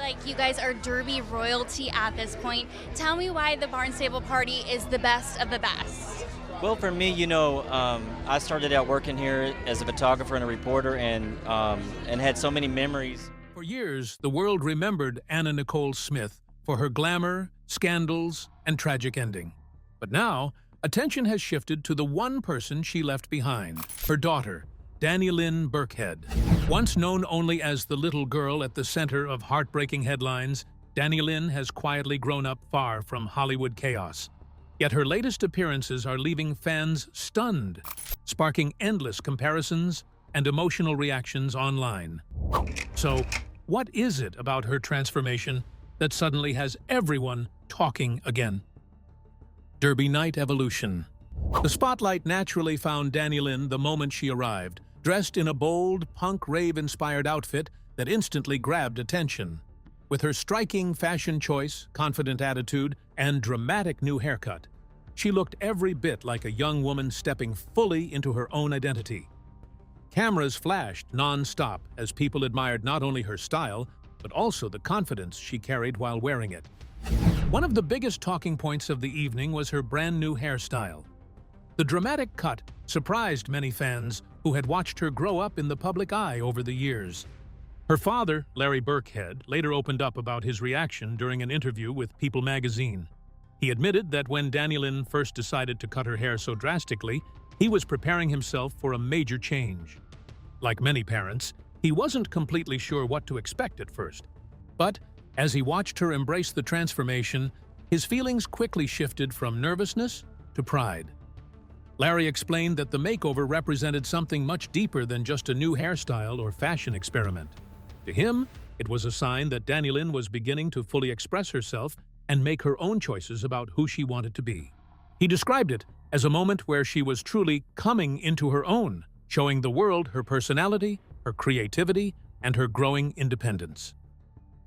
like you guys are Derby royalty at this point. Tell me why the Barnstable Party is the best of the best. Well, for me, I started out working here as a photographer and a reporter, and had so many memories. For years, the world remembered Anna Nicole Smith for her glamour, scandals, and tragic ending. But now, attention has shifted to the one person she left behind, her daughter, Dannielynn Birkhead. Once known only as the little girl at the center of heartbreaking headlines, Dannielynn has quietly grown up far from Hollywood chaos. Yet her latest appearances are leaving fans stunned, sparking endless comparisons and emotional reactions online. So, what is it about her transformation that suddenly has everyone talking again? Derby Night Evolution. The spotlight naturally found Dannielynn the moment she arrived, dressed in a bold, punk rave-inspired outfit that instantly grabbed attention. With her striking fashion choice, confident attitude, and dramatic new haircut, she looked every bit like a young woman stepping fully into her own identity. Cameras flashed non-stop as people admired not only her style, but also the confidence she carried while wearing it. One of the biggest talking points of the evening was her brand new hairstyle. The dramatic cut surprised many fans who had watched her grow up in the public eye over the years. Her father, Larry Birkhead, later opened up about his reaction during an interview with People magazine. He admitted that when Dannielynn first decided to cut her hair so drastically, he was preparing himself for a major change. Like many parents, he wasn't completely sure what to expect at first. But as he watched her embrace the transformation, his feelings quickly shifted from nervousness to pride. Larry explained that the makeover represented something much deeper than just a new hairstyle or fashion experiment. To him, it was a sign that Dannielynn was beginning to fully express herself and make her own choices about who she wanted to be. He described it as a moment where she was truly coming into her own, showing the world her personality, her creativity, and her growing independence.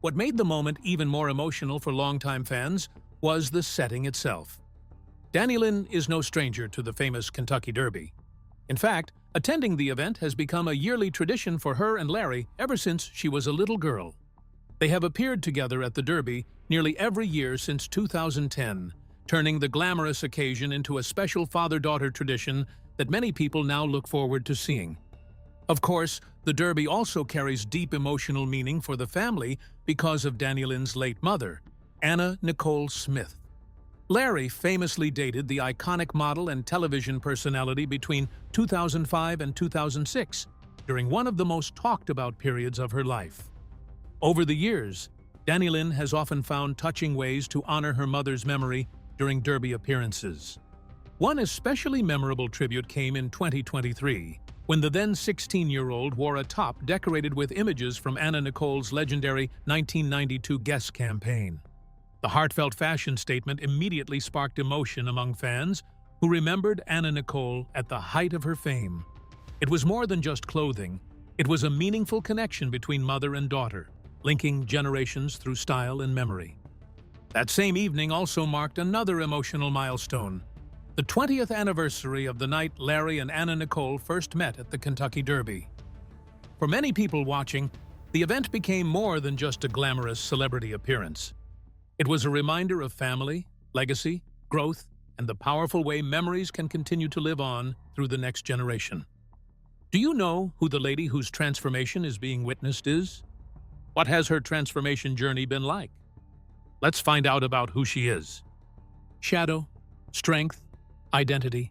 What made the moment even more emotional for longtime fans was the setting itself. Dannielynn is no stranger to the famous Kentucky Derby. In fact, attending the event has become a yearly tradition for her and Larry ever since she was a little girl. They have appeared together at the Derby nearly every year since 2010, turning the glamorous occasion into a special father-daughter tradition that many people now look forward to seeing. Of course, the Derby also carries deep emotional meaning for the family because of Dannielynn's late mother, Anna Nicole Smith. Larry famously dated the iconic model and television personality between 2005 and 2006, during one of the most talked-about periods of her life. Over the years, Dannielynn has often found touching ways to honor her mother's memory during Derby appearances. One especially memorable tribute came in 2023, when the then 16-year-old wore a top decorated with images from Anna Nicole's legendary 1992 Guess campaign. The heartfelt fashion statement immediately sparked emotion among fans who remembered Anna Nicole at the height of her fame. It was more than just clothing. It was a meaningful connection between mother and daughter, linking generations through style and memory. That same evening also marked another emotional milestone, the 20th anniversary of the night Larry and Anna Nicole first met at the Kentucky Derby. For many people watching, the event became more than just a glamorous celebrity appearance. It was a reminder of family, legacy, growth, and the powerful way memories can continue to live on through the next generation. Do you know who the lady whose transformation is being witnessed is? What has her transformation journey been like? Let's find out about who she is. Shadow, strength, identity.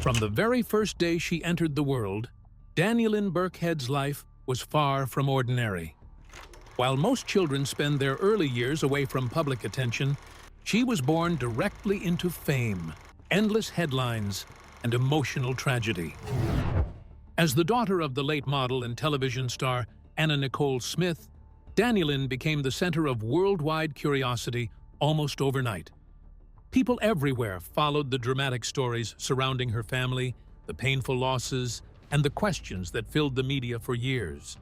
From the very first day she entered the world, Dannielynn Birkhead's life was far from ordinary. While most children spend their early years away from public attention, she was born directly into fame, endless headlines, and emotional tragedy. As the daughter of the late model and television star Anna Nicole Smith, Dannielynn became the center of worldwide curiosity almost overnight. People everywhere followed the dramatic stories surrounding her family, the painful losses, and the questions that filled the media for years.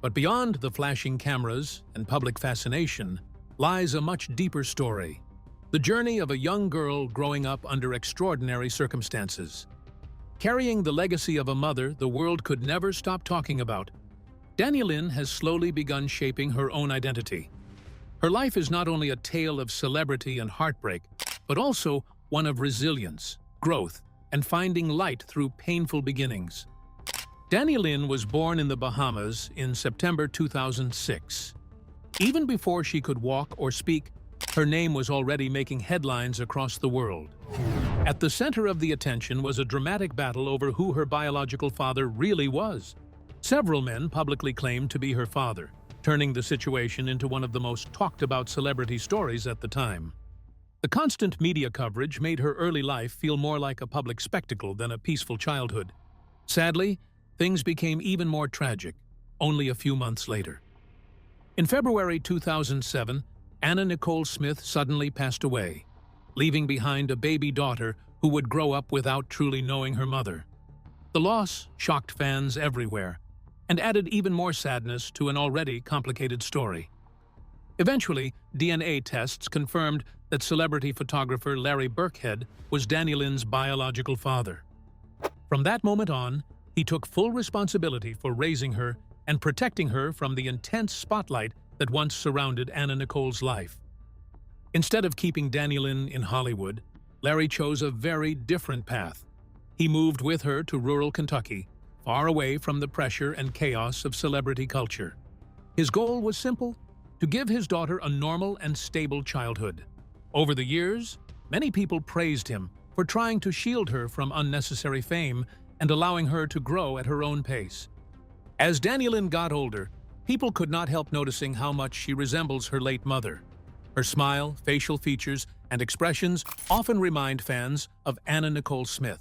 But beyond the flashing cameras and public fascination lies a much deeper story, the journey of a young girl growing up under extraordinary circumstances. Carrying the legacy of a mother the world could never stop talking about, Dannielynn has slowly begun shaping her own identity. Her life is not only a tale of celebrity and heartbreak, but also one of resilience, growth, and finding light through painful beginnings. Dannielynn was born in the Bahamas in September 2006. Even before she could walk or speak, her name was already making headlines across the world. At the center of the attention was a dramatic battle over who her biological father really was. Several men publicly claimed to be her father, turning the situation into one of the most talked-about celebrity stories at the time. The constant media coverage made her early life feel more like a public spectacle than a peaceful childhood. Sadly, things became even more tragic only a few months later. In February 2007, Anna Nicole Smith suddenly passed away, leaving behind a baby daughter who would grow up without truly knowing her mother. The loss shocked fans everywhere and added even more sadness to an already complicated story. Eventually, DNA tests confirmed that celebrity photographer Larry Birkhead was Dannielynn's biological father. From that moment on, he took full responsibility for raising her and protecting her from the intense spotlight that once surrounded Anna Nicole's life. Instead of keeping Dannielynn in Hollywood, Larry chose a very different path. He moved with her to rural Kentucky, far away from the pressure and chaos of celebrity culture. His goal was simple: to give his daughter a normal and stable childhood. Over the years, many people praised him for trying to shield her from unnecessary fame and allowing her to grow at her own pace. As Dannielynn got older, people could not help noticing how much she resembles her late mother. Her smile, facial features, and expressions often remind fans of Anna Nicole Smith.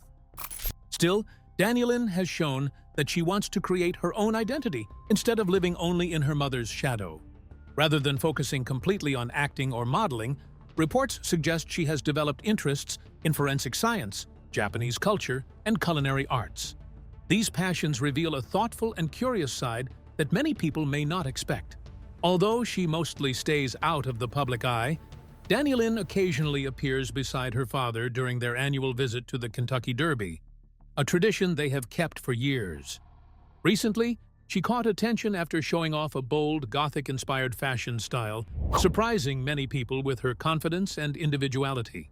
Still, Dannielynn has shown that she wants to create her own identity instead of living only in her mother's shadow. Rather than focusing completely on acting or modeling, reports suggest she has developed interests in forensic science, Japanese culture, and culinary arts. These passions reveal a thoughtful and curious side that many people may not expect. Although she mostly stays out of the public eye, Dannielynn occasionally appears beside her father during their annual visit to the Kentucky Derby, a tradition they have kept for years. Recently, she caught attention after showing off a bold, Gothic-inspired fashion style, surprising many people with her confidence and individuality.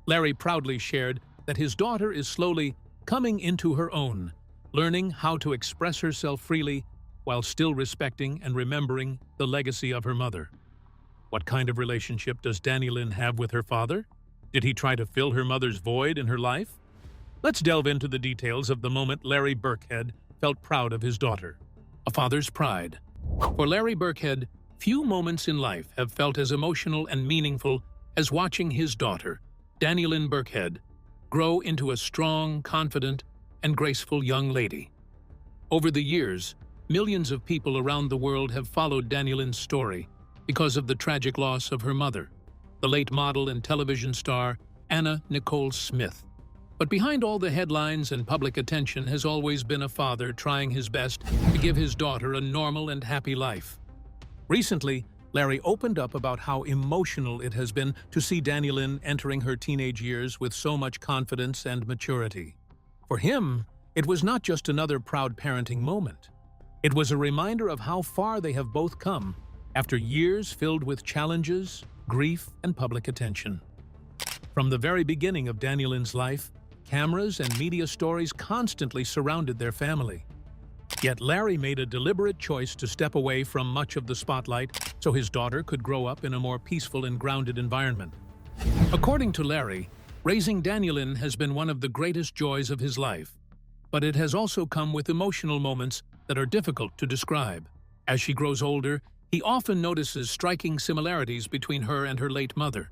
Larry proudly shared that his daughter is slowly coming into her own, learning how to express herself freely while still respecting and remembering the legacy of her mother. What kind of relationship does Dannielynn have with her father? Did he try to fill her mother's void in her life? Let's delve into the details of the moment Larry Birkhead felt proud of his daughter. A father's pride. For Larry Birkhead, few moments in life have felt as emotional and meaningful as watching his daughter, Dannielynn Birkhead, grow into a strong, confident, and graceful young lady. Over the years, millions of people around the world have followed Dannielynn's story because of the tragic loss of her mother, the late model and television star Anna Nicole Smith. But behind all the headlines and public attention has always been a father trying his best to give his daughter a normal and happy life. Recently, Larry opened up about how emotional it has been to see Dannielynn entering her teenage years with so much confidence and maturity. For him, it was not just another proud parenting moment. It was a reminder of how far they have both come after years filled with challenges, grief, and public attention. From the very beginning of Dannielynn's life, cameras and media stories constantly surrounded their family. Yet Larry made a deliberate choice to step away from much of the spotlight so his daughter could grow up in a more peaceful and grounded environment. According to Larry, raising Dannielynn has been one of the greatest joys of his life, but it has also come with emotional moments that are difficult to describe. As she grows older, he often notices striking similarities between her and her late mother.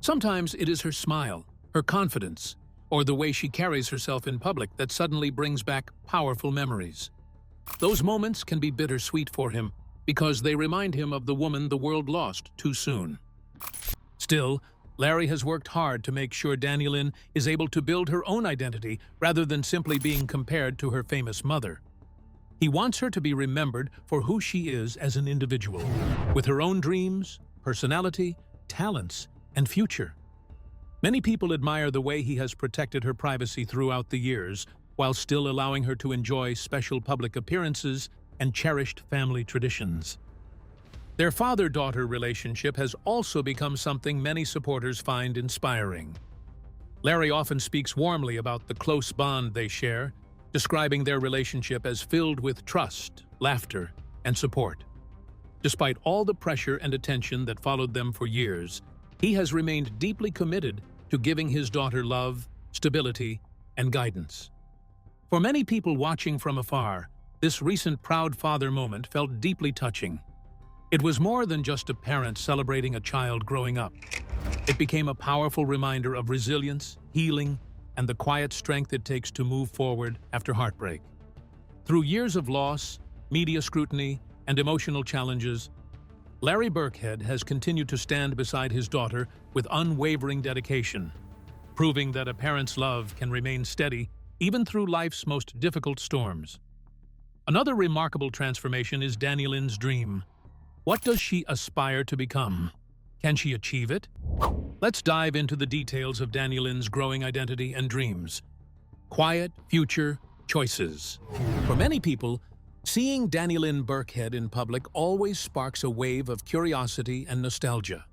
Sometimes it is her smile, her confidence, or the way she carries herself in public that suddenly brings back powerful memories. Those moments can be bittersweet for him because they remind him of the woman the world lost too soon. Still, Larry has worked hard to make sure Dannielynn is able to build her own identity rather than simply being compared to her famous mother. He wants her to be remembered for who she is as an individual, with her own dreams, personality, talents, and future. Many people admire the way he has protected her privacy throughout the years, while still allowing her to enjoy special public appearances and cherished family traditions. Their father-daughter relationship has also become something many supporters find inspiring. Larry often speaks warmly about the close bond they share, describing their relationship as filled with trust, laughter, and support. Despite all the pressure and attention that followed them for years, he has remained deeply committed to giving his daughter love, stability, and guidance. For many people watching from afar, this recent proud father moment felt deeply touching. It was more than just a parent celebrating a child growing up. It became a powerful reminder of resilience, healing, and the quiet strength it takes to move forward after heartbreak. Through years of loss, media scrutiny, and emotional challenges, Larry Birkhead has continued to stand beside his daughter with unwavering dedication, proving that a parent's love can remain steady even through life's most difficult storms. Another remarkable transformation is Dannielynn's dream. What does she aspire to become? Can she achieve it? Let's dive into the details of Dannielynn's growing identity and dreams. Quiet, future, choices. For many people, seeing Dannielynn Birkhead in public always sparks a wave of curiosity and nostalgia.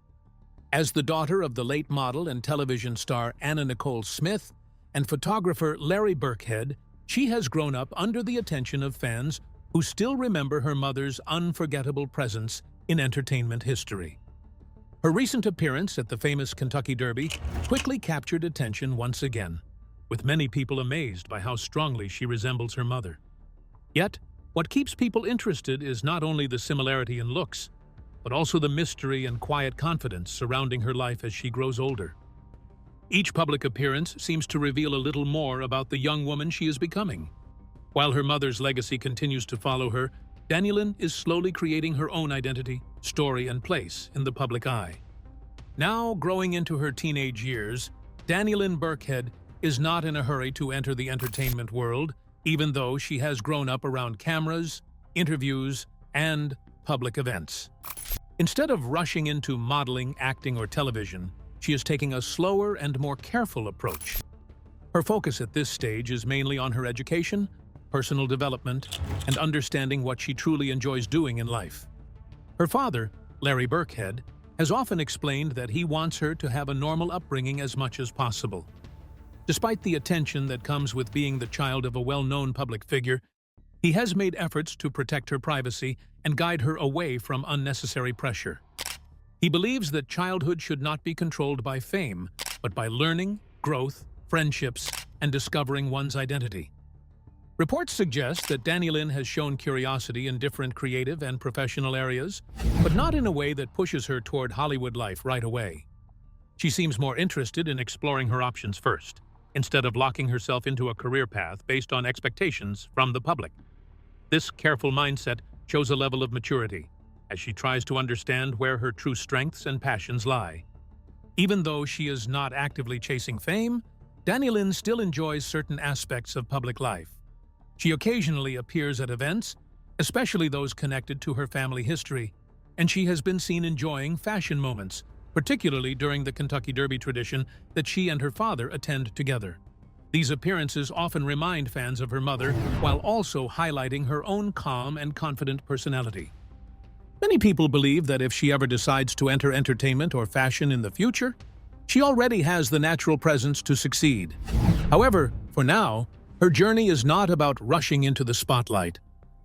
As the daughter of the late model and television star Anna Nicole Smith and photographer Larry Birkhead, she has grown up under the attention of fans who still remember her mother's unforgettable presence in entertainment history. Her recent appearance at the famous Kentucky Derby quickly captured attention once again, with many people amazed by how strongly she resembles her mother. Yet, what keeps people interested is not only the similarity in looks, but also the mystery and quiet confidence surrounding her life as she grows older. Each public appearance seems to reveal a little more about the young woman she is becoming. While her mother's legacy continues to follow her, Dannielynn is slowly creating her own identity, story, and place in the public eye. Now growing into her teenage years, Dannielynn Birkhead is not in a hurry to enter the entertainment world, even though she has grown up around cameras, interviews, and public events. Instead of rushing into modeling, acting, or television, she is taking a slower and more careful approach. Her focus at this stage is mainly on her education, personal development, and understanding what she truly enjoys doing in life. Her father, Larry Birkhead, has often explained that he wants her to have a normal upbringing as much as possible. Despite the attention that comes with being the child of a well-known public figure, he has made efforts to protect her privacy and guide her away from unnecessary pressure. He believes that childhood should not be controlled by fame, but by learning, growth, friendships, and discovering one's identity. Reports suggest that Dannielynn has shown curiosity in different creative and professional areas, but not in a way that pushes her toward Hollywood life right away. She seems more interested in exploring her options first, instead of locking herself into a career path based on expectations from the public. This careful mindset shows a level of maturity, as she tries to understand where her true strengths and passions lie. Even though she is not actively chasing fame, Dannielynn still enjoys certain aspects of public life. She occasionally appears at events, especially those connected to her family history, and she has been seen enjoying fashion moments, particularly during the Kentucky Derby tradition that she and her father attend together. These appearances often remind fans of her mother, while also highlighting her own calm and confident personality. Many people believe that if she ever decides to enter entertainment or fashion in the future, she already has the natural presence to succeed. However, for now, her journey is not about rushing into the spotlight.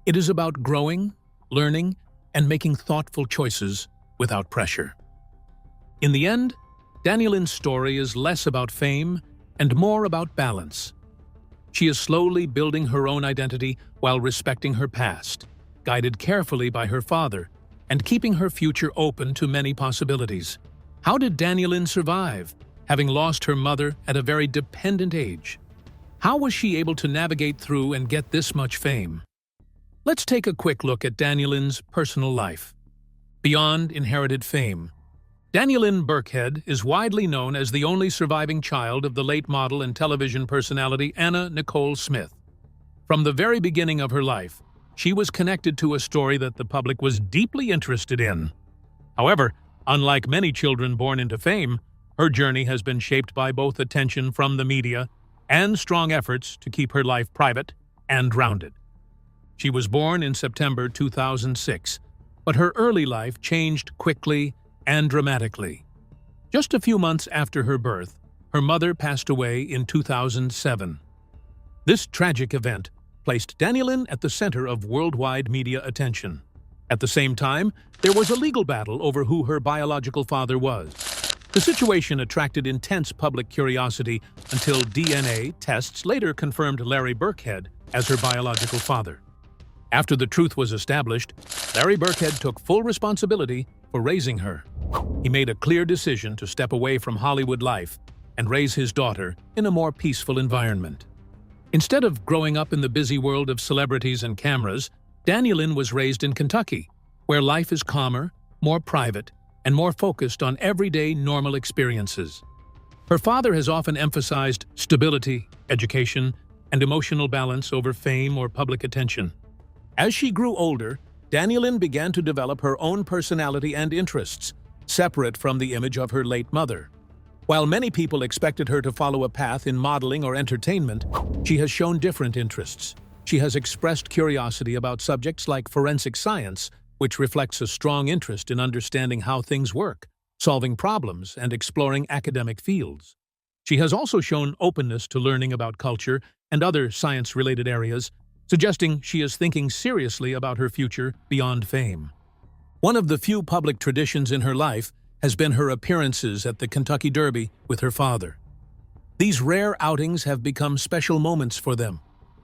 It is about growing, learning, and making thoughtful choices without pressure. In the end, Dannielynn's story is less about fame and more about balance. She is slowly building her own identity while respecting her past, guided carefully by her father, and keeping her future open to many possibilities. How did Dannielynn survive, having lost her mother at a very dependent age? How was she able to navigate through and get this much fame? Let's take a quick look at Dannielynn's personal life. Beyond inherited fame, Dannielynn Birkhead is widely known as the only surviving child of the late model and television personality Anna Nicole Smith. From the very beginning of her life, she was connected to a story that the public was deeply interested in. However, unlike many children born into fame, her journey has been shaped by both attention from the media and strong efforts to keep her life private and grounded. She was born in September 2006, But her early life changed quickly and dramatically. Just a few months after her birth, her mother passed away in 2007. This tragic event placed Dannielynn at the center of worldwide media attention. At the same time, there was a legal battle over who her biological father was. The situation attracted intense public curiosity until DNA tests later confirmed Larry Birkhead as her biological father. After the truth was established, Larry Birkhead took full responsibility for raising her. He made a clear decision to step away from Hollywood life and raise his daughter in a more peaceful environment. Instead of growing up in the busy world of celebrities and cameras, Dannielynn was raised in Kentucky, where life is calmer, more private, and more focused on everyday normal experiences. Her father has often emphasized stability, education, and emotional balance over fame or public attention. As she grew older, Dannielynn began to develop her own personality and interests, separate from the image of her late mother. While many people expected her to follow a path in modeling or entertainment, she has shown different interests. She has expressed curiosity about subjects like forensic science, which reflects a strong interest in understanding how things work, solving problems, and exploring academic fields. She has also shown openness to learning about culture and other science-related areas, suggesting she is thinking seriously about her future beyond fame. One of the few public traditions in her life has been her appearances at the Kentucky Derby with her father. These rare outings have become special moments for them,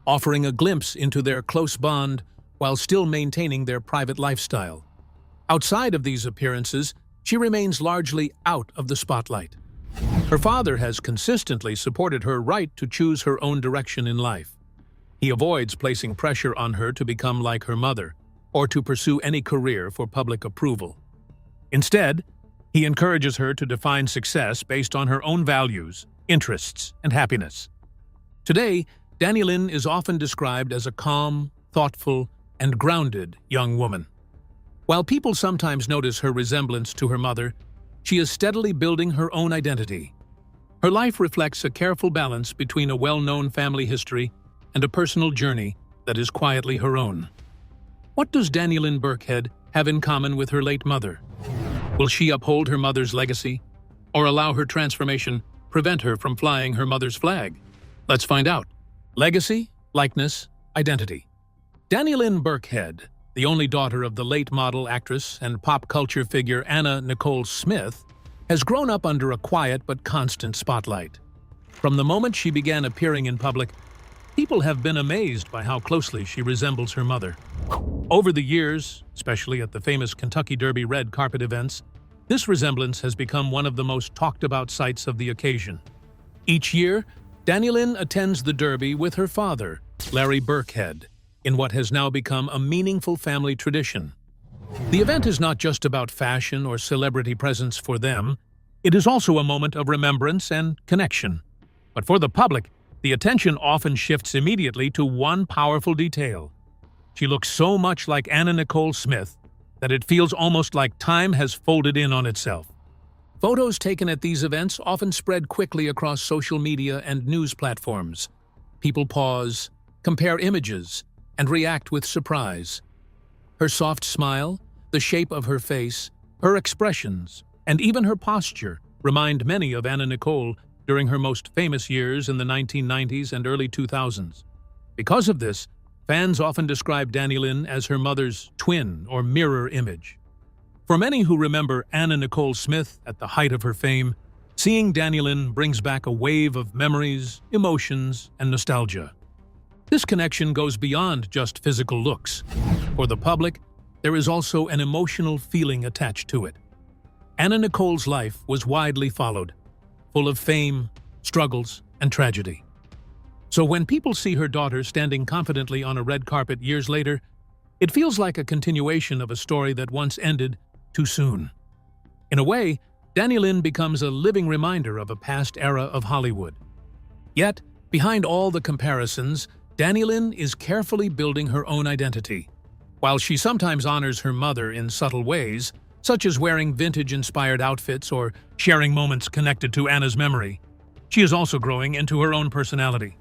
offering a glimpse into their close bond while still maintaining their private lifestyle. Outside of these appearances, she remains largely out of the spotlight. Her father has consistently supported her right to choose her own direction in life. He avoids placing pressure on her to become like her mother or to pursue any career for public approval. Instead, he encourages her to define success based on her own values, interests, and happiness. Today, Dannielynn is often described as a calm, thoughtful, and grounded young woman. While people sometimes notice her resemblance to her mother, she is steadily building her own identity. Her life reflects a careful balance between a well-known family history and a personal journey that is quietly her own. What does Dannielynn Birkhead have in common with her late mother? Will she uphold her mother's legacy, or allow her transformation prevent her from flying her mother's flag? Let's find out. Legacy, likeness, identity. Dannielynn Birkhead, the only daughter of the late model, actress, and pop culture figure Anna Nicole Smith, has grown up under a quiet but constant spotlight. From the moment she began appearing in public, people have been amazed by how closely she resembles her mother. Over the years, especially at the famous Kentucky Derby red carpet events, this resemblance has become one of the most talked-about sights of the occasion. Each year, Dannielynn attends the Derby with her father, Larry Birkhead, in what has now become a meaningful family tradition. The event is not just about fashion or celebrity presence for them, it is also a moment of remembrance and connection. But for the public, the attention often shifts immediately to one powerful detail. She looks so much like Anna Nicole Smith that it feels almost like time has folded in on itself. Photos taken at these events often spread quickly across social media and news platforms. People pause, compare images, and react with surprise. Her soft smile, the shape of her face, her expressions, and even her posture remind many of Anna Nicole during her most famous years in the 1990s and early 2000s. Because of this, fans often describe Dannielynn as her mother's twin or mirror image. For many who remember Anna Nicole Smith at the height of her fame, seeing Dannielynn brings back a wave of memories, emotions, and nostalgia. This connection goes beyond just physical looks. For the public, there is also an emotional feeling attached to it. Anna Nicole's life was widely followed, full of fame, struggles, and tragedy. So when people see her daughter standing confidently on a red carpet years later, it feels like a continuation of a story that once ended too soon. In a way, Dannielynn becomes a living reminder of a past era of Hollywood. Yet, behind all the comparisons, Dannielynn is carefully building her own identity. While she sometimes honors her mother in subtle ways, such as wearing vintage-inspired outfits or sharing moments connected to Anna's memory, she is also growing into her own personality.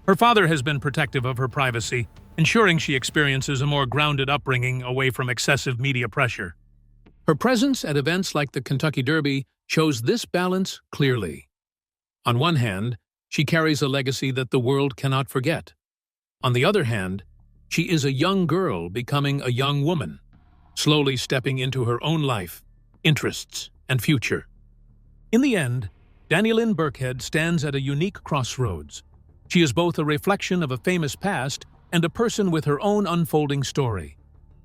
Her father has been protective of her privacy, ensuring she experiences a more grounded upbringing away from excessive media pressure. Her presence at events like the Kentucky Derby shows this balance clearly. On one hand, she carries a legacy that the world cannot forget. On the other hand, she is a young girl becoming a young woman, slowly stepping into her own life, interests, and future. In the end, Dannielynn Birkhead stands at a unique crossroads. She is both a reflection of a famous past and a person with her own unfolding story.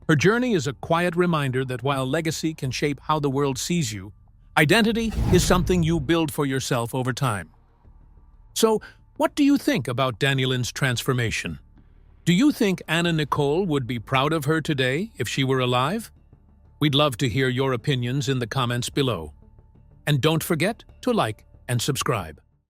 Her journey is a quiet reminder that while legacy can shape how the world sees you, identity is something you build for yourself over time. So, what do you think about Dannielynn's transformation? Do you think Anna Nicole would be proud of her today if she were alive? We'd love to hear your opinions in the comments below. And don't forget to like and subscribe.